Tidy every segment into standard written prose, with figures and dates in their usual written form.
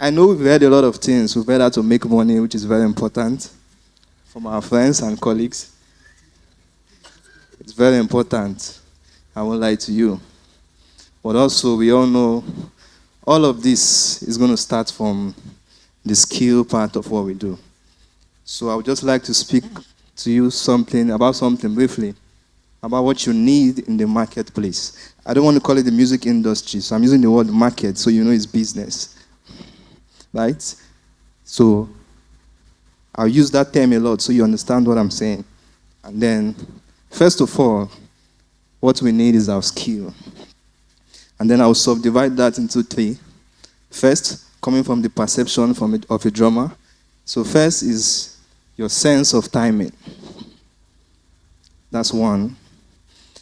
I know we've heard a lot of things. We've heard how to make money, which is very important from our friends and colleagues. It's very important. I won't lie to you. But also, we all know all of this is going to start from the skill part of what we do. So I would just like to speak to you about something briefly, about what you need in the marketplace. I don't want to call it the music industry, so I'm using the word market so you know it's business. Right? So I'll use that term a lot so you understand what I'm saying. And then, first of all, what we need is our skill. And then I'll subdivide that into three. First, coming from the perception of a drummer. So first is your sense of timing. That's one.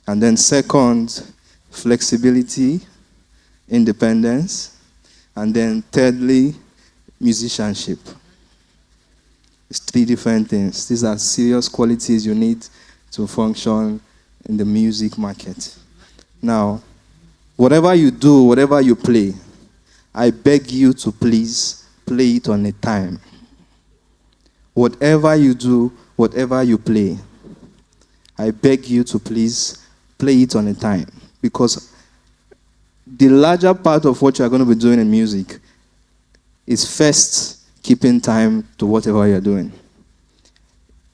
And then second, flexibility, independence. And then thirdly, musicianship. It's three different things. These are serious qualities you need to function in the music market. Now, whatever you do, whatever you play, I beg you to please play it on a time. Whatever you do, whatever you play, I beg you to please play it on a time. Because the larger part of what you are going to be doing in music is first keeping time to whatever you're doing.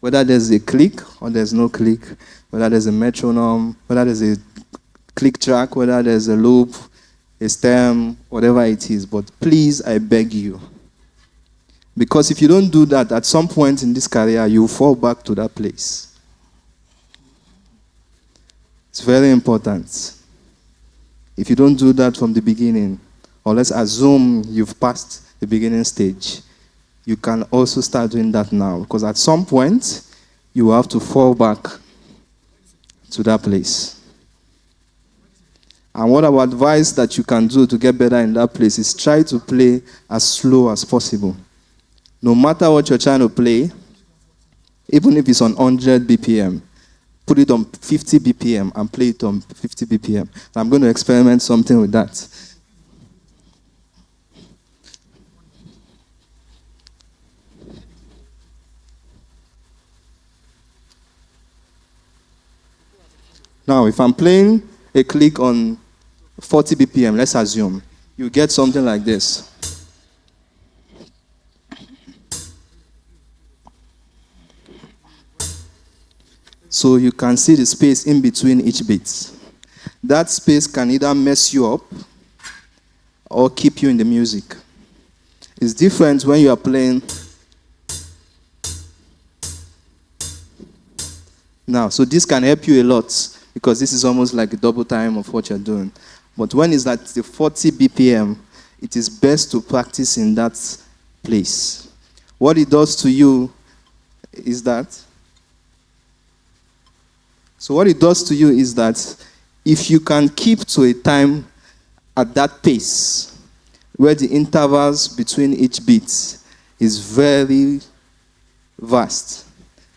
Whether there's a click or there's no click, whether there's a metronome, whether there's a click track, whether there's a loop, a stem, whatever it is. But please, I beg you. Because if you don't do that, at some point in this career, you'll fall back to that place. It's very important. If you don't do that from the beginning, or let's assume you've passed the beginning stage, you can also start doing that now. Because at some point, you will have to fall back to that place. And what I would advise that you can do to get better in that place is try to play as slow as possible. No matter what you're trying to play, even if it's on 100 BPM, put it on 50 BPM and play it on 50 BPM. I'm going to experiment something with that. Now, if I'm playing a click on 40 BPM, let's assume, you get something like this. So you can see the space in between each beat. That space can either mess you up or keep you in the music. It's different when you are playing. Now, so this can help you a lot because this is almost like a double time of what you're doing. But when it's at the 40 BPM, it is best to practice in that place. What it does to you is that if you can keep to a time at that pace, where the intervals between each beat is very vast,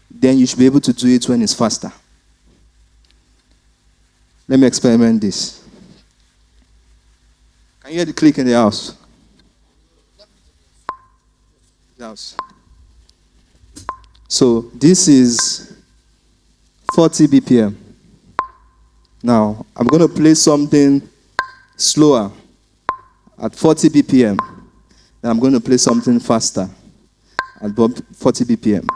then you should be able to do it when it's faster. Let me experiment this. Can you hear the click in the house? So this is 40 BPM. Now, I'm going to play something slower at 40 BPM. And I'm going to play something faster at 40 BPM.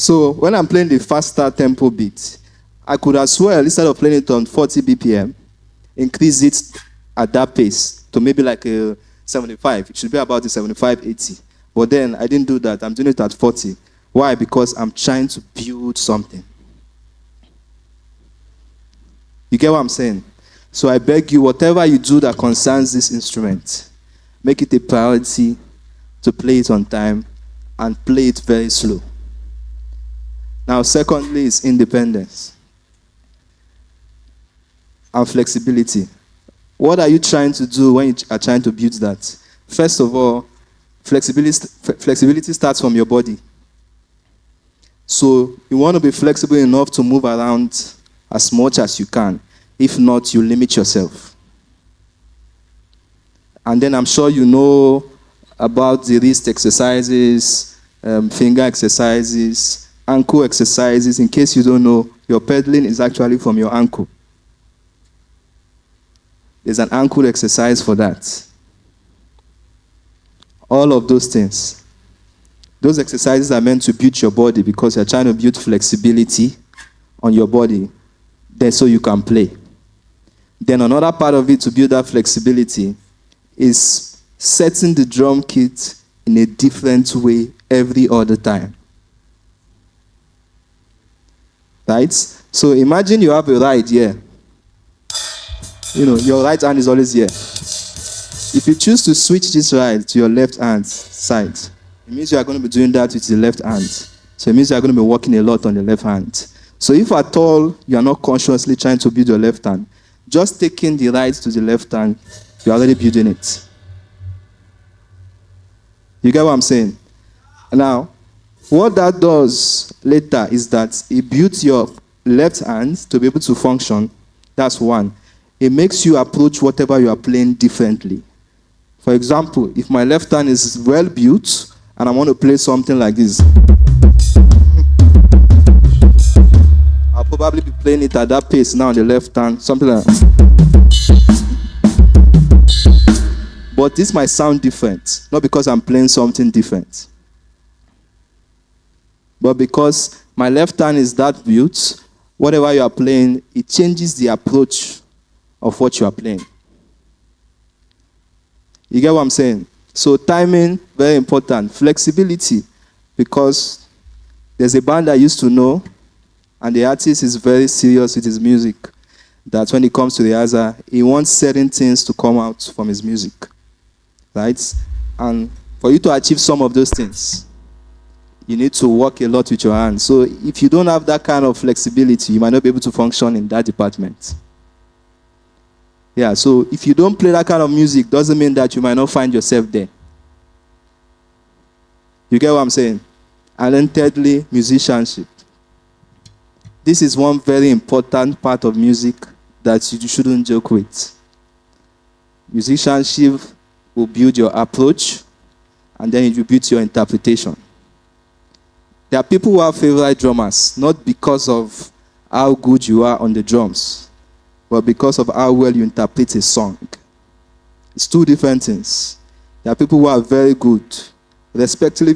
So when I'm playing the faster tempo beat, I could as well, instead of playing it on 40 BPM, increase it at that pace to maybe like a 75. It should be about a 75, 80. But then I didn't do that. I'm doing it at 40. Why? Because I'm trying to build something. You get what I'm saying? So I beg you, whatever you do that concerns this instrument, make it a priority to play it on time and play it very slow. Now, secondly, is independence and flexibility. What are you trying to do when you are trying to build that? First of all, flexibility starts from your body. So you want to be flexible enough to move around as much as you can. If not, you limit yourself. And then I'm sure you know about the wrist exercises, finger exercises, ankle exercises. In case you don't know, your pedaling is actually from your ankle. There's an ankle exercise for that. All of those things. Those exercises are meant to build your body because you're trying to build flexibility on your body, then so you can play. Then another part of it to build that flexibility is setting the drum kit in a different way every other time. Right? So imagine you have a ride here. Your right hand is always here. If you choose to switch this ride to your left hand side, it means you are going to be doing that with the left hand. So it means you are going to be working a lot on the left hand. So if at all you are not consciously trying to build your left hand, just taking the right to the left hand, you are already building it. You get what I'm saying? Now, what that does later is that it builds your left hand to be able to function. That's one. It makes you approach whatever you are playing differently. For example, if my left hand is well built and I want to play something like this, I'll probably be playing it at that pace now on the left hand, something like that. But this might sound different, not because I'm playing something different, but because my left hand is that built, whatever you are playing, it changes the approach of what you are playing. You get what I'm saying? So timing, very important. Flexibility, because there's a band I used to know, and the artist is very serious with his music, that when it comes to the rehearsal, he wants certain things to come out from his music. Right? And for you to achieve some of those things, you need to work a lot with your hands. So if you don't have that kind of flexibility, you might not be able to function in that department. Yeah, so if you don't play that kind of music, doesn't mean that you might not find yourself there. You get what I'm saying? And then thirdly, musicianship. This is one very important part of music that you shouldn't joke with. Musicianship will build your approach, and then it will build your interpretation. There are people who have favorite drummers, not because of how good you are on the drums, but because of how well you interpret a song. It's two different things. There are people who are very good, respectfully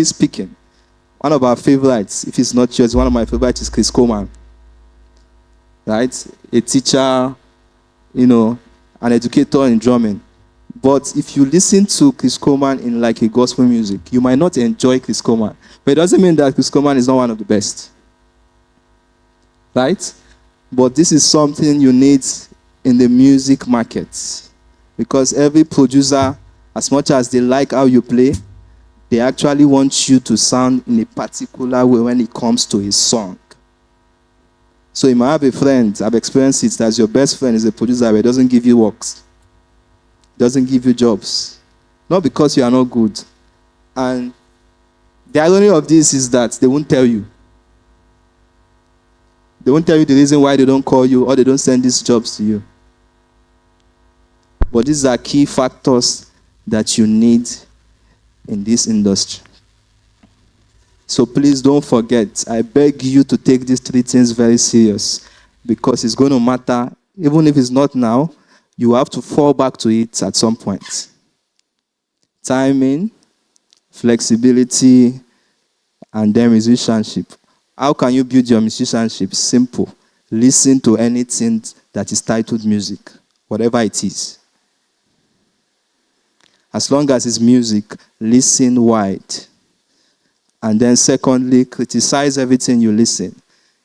speaking. One of our favorites, if it's not yours, one of my favorites is Chris Coleman. Right? A teacher, an educator in drumming. But if you listen to Chris Coleman in like a gospel music, you might not enjoy Chris Coleman. But it doesn't mean that Chris Coleman is not one of the best. Right? But this is something you need in the music market. Because every producer, as much as they like how you play, they actually want you to sound in a particular way when it comes to a song. So you might have a friend, I've experienced it, that your best friend is a producer but doesn't give you works. Doesn't give you jobs. Not because you are not good. And the irony of this is that they won't tell you. They won't tell you the reason why they don't call you or they don't send these jobs to you. But these are key factors that you need in this industry. So please don't forget, I beg you to take these three things very serious, because it's going to matter. Even if it's not now, you have to fall back to it at some point. Timing, flexibility, and then musicianship. How can you build your musicianship? Simple. Listen to anything that is titled music. whatever it is. As long as it's music, listen wide. And then secondly, criticize everything you listen.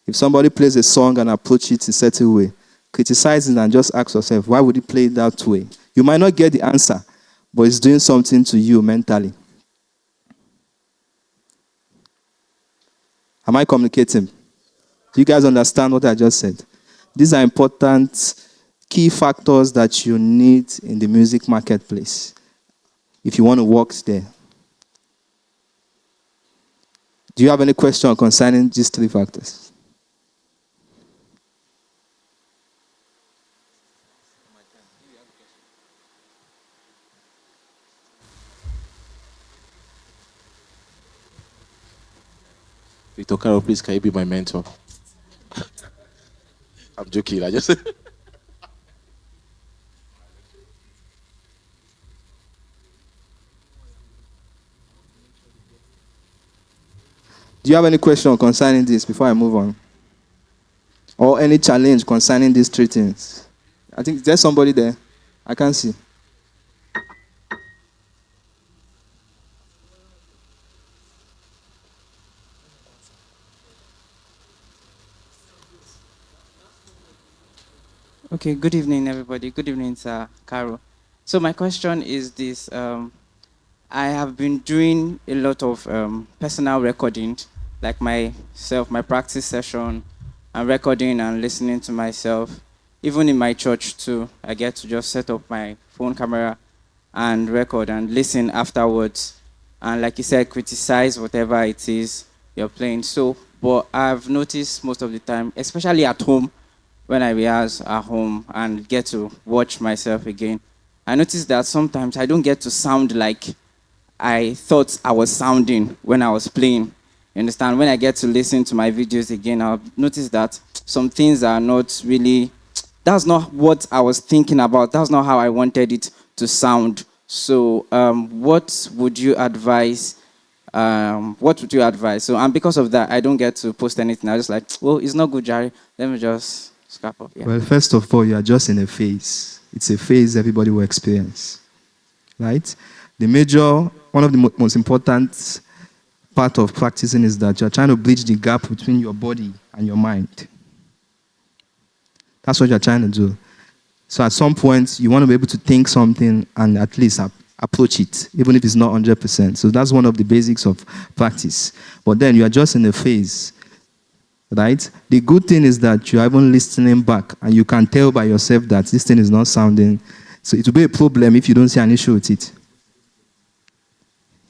If somebody plays a song and approach it in a certain way, criticize it and just ask yourself, why would he play it that way? You might not get the answer, but it's doing something to you mentally. Am I communicating? Do you guys understand what I just said? These are important key factors that you need in the music marketplace if you want to work there. Do you have any question concerning these three factors? Victor Karo, please, can you be my mentor? I'm joking. I just. Do you have any question concerning this before I move on? Or any challenge concerning these three things? I think there's somebody there. I can't see. Okay, good evening, everybody. Good evening, Sir Karo. So my question is this. I have been doing a lot of personal recording, like my practice session, and recording and listening to myself. Even in my church too, I get to just set up my phone camera and record and listen afterwards. And like you said, criticize whatever it is you're playing. So, but I've noticed most of the time, especially at home, when I rehearse at home and get to watch myself again, I notice that sometimes I don't get to sound like I thought I was sounding when I was playing. You understand? When I get to listen to my videos again, I'll notice that some things are not really, that's not what I was thinking about. That's not how I wanted it to sound. So what would you advise? So, and because of that, I don't get to post anything. I was just like, well, it's not good, Jerry. Let me just scrap up. Yeah. Well, first of all, you are just in a phase. It's a phase everybody will experience, right? One of the most important part of practicing is that you're trying to bridge the gap between your body and your mind. That's what you're trying to do. So at some point, you want to be able to think something and at least approach it, even if it's not 100%. So that's one of the basics of practice. But then you are just in a phase, right? The good thing is that you're even listening back and you can tell by yourself that this thing is not sounding. So it will be a problem if you don't see an issue with it.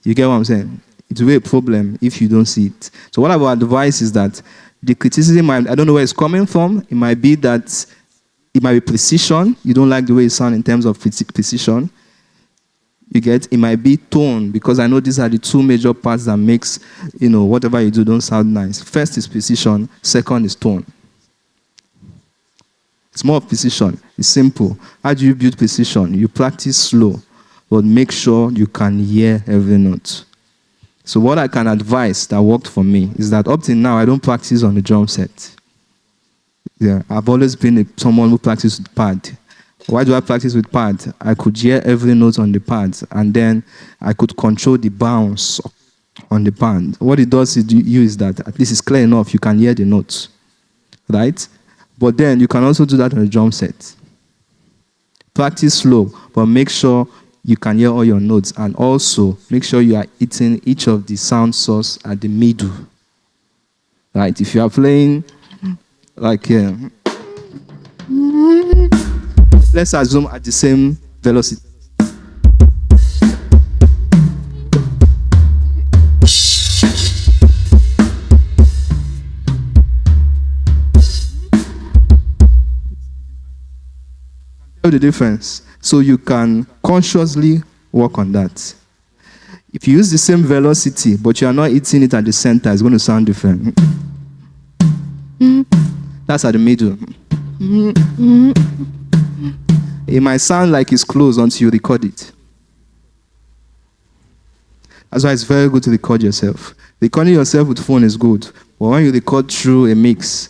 You get what I'm saying? It will be a problem if you don't see it. So what I would advise is that the criticism, I don't know where it's coming from. It might be that it might be precision. You don't like the way it sounds in terms of precision. It might be tone, because I know these are the two major parts that makes, whatever you do don't sound nice. First is precision. Second is tone. It's more of precision. It's simple. How do you build precision? You practice slow, but make sure you can hear every note. So what I can advise that worked for me is that up till now, I don't practice on the drum set. Yeah, I've always been someone who practices with pad. Why do I practice with pad? I could hear every note on the pad, and then I could control the bounce on the pad. What it does to you is that at least it's clear enough, you can hear the notes, right? But then you can also do that on the drum set. Practice slow, but make sure you can hear all your notes, and also make sure you are hitting each of the sound source at the middle. Right? If you are playing like let's assume at the same velocity. Tell the difference, so you can consciously work on that. If you use the same velocity, but you are not hitting it at the center, it's going to sound different. That's at the middle. It might sound like it's close until you record it. That's why it's very good to record yourself. Recording yourself with phone is good, but when you record through a mix,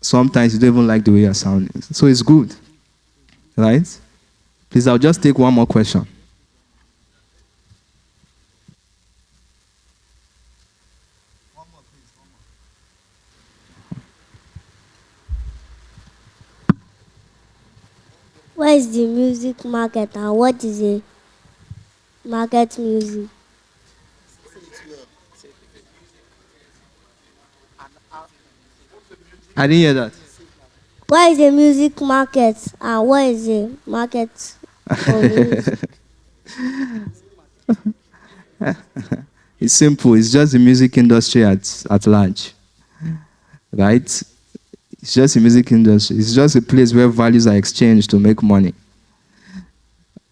sometimes you don't even like the way you're sounding. So it's good. right? Please, I'll just take one more question. What is the music market and what is a market music? I didn't hear that. What is a music market and what is a market for music? It's simple. It's just the music industry at large, right? It's just the music industry. It's just a place where values are exchanged to make money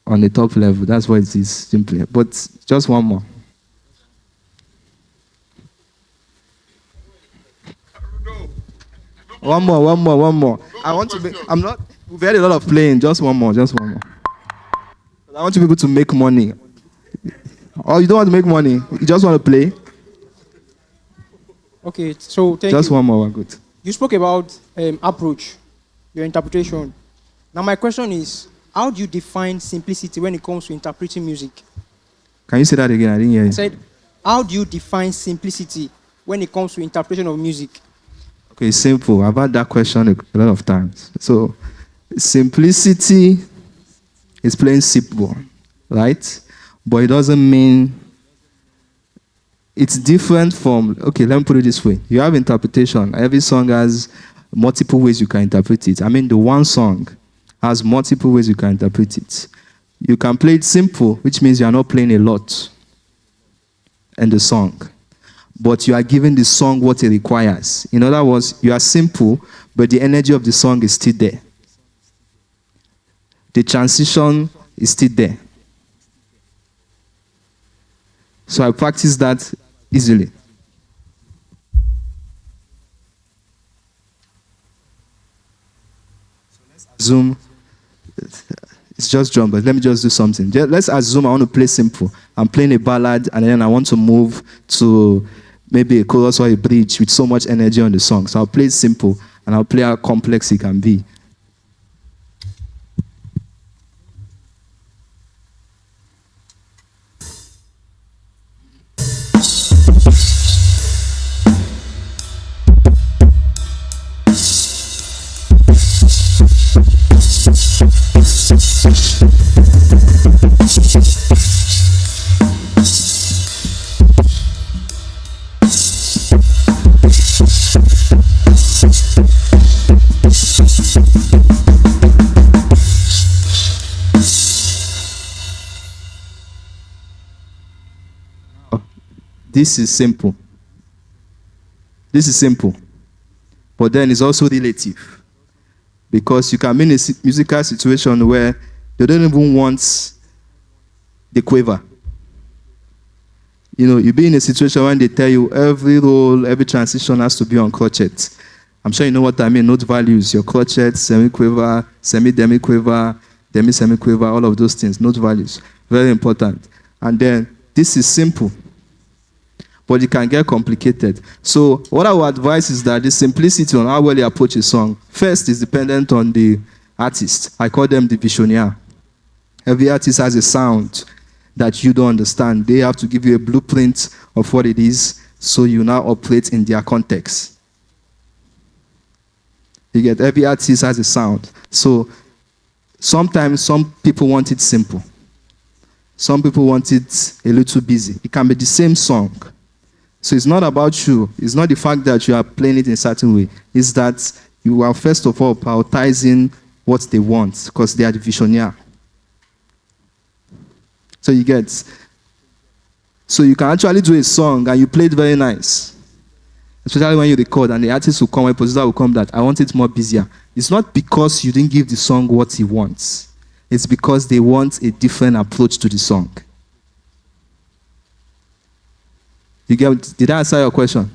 on the top level. That's what it is, simply. But just one more. One more. I want to be, I'm not, we've had a lot of playing. Just one more. I want you people to make money. Or you don't want to make money, you just want to play. Okay, so thank Just you. one more, we're good. You spoke about approach, your interpretation. Now my question is, how do you define simplicity when it comes to interpreting music? Can you say that again? I didn't hear I you. said, how do you define simplicity when it comes to interpretation of music? Okay, it's simple. I've had that question a lot of times. So, simplicity is plain simple, right? But it doesn't mean it's different from, okay, let me put it this way. You have interpretation. Every song has multiple ways you can interpret it. I mean, the one song has multiple ways you can interpret it. You can play it simple, which means you are not playing a lot in the song. But you are giving the song what it requires. In other words, you are simple, but the energy of the song is still there. The transition is still there. So I practice that easily. Assume it's just drum, but let me just do something. Let's assume I want to play simple. I'm playing a ballad, and then I want to move to maybe a chorus or a bridge with so much energy on the song. So I'll play it simple, and I'll play how complex it can be. This is simple. This is simple. But then it's also relative. Because you can be in a musical situation where they don't even want the quiver. You know, you be in a situation when they tell you every roll, every transition has to be on crotchet. I'm sure you know what I mean. Note values, your crotchet, semi-quiver, semi-demi-quiver, demi-semi-quiver, all of those things. Note values. Very important. And then this is simple, but it can get complicated. So what I would advise is that the simplicity on how well you approach a song, first is dependent on the artist. I call them the visionaire. Every artist has a sound that you don't understand. They have to give you a blueprint of what it is, so you now operate in their context. You get, every artist has a sound. So sometimes some people want it simple. Some people want it a little busy. It can be the same song. So it's not about you. It's not the fact that you are playing it in a certain way. It's that you are, first of all, prioritizing what they want, because they are the visionaire. So you get. So you can actually do a song and you play it very nice. Especially when you record and the artist will come, a producer will come that I want it more busier. It's not because you didn't give the song what he wants. It's because they want a different approach to the song. You get? Did I answer your question?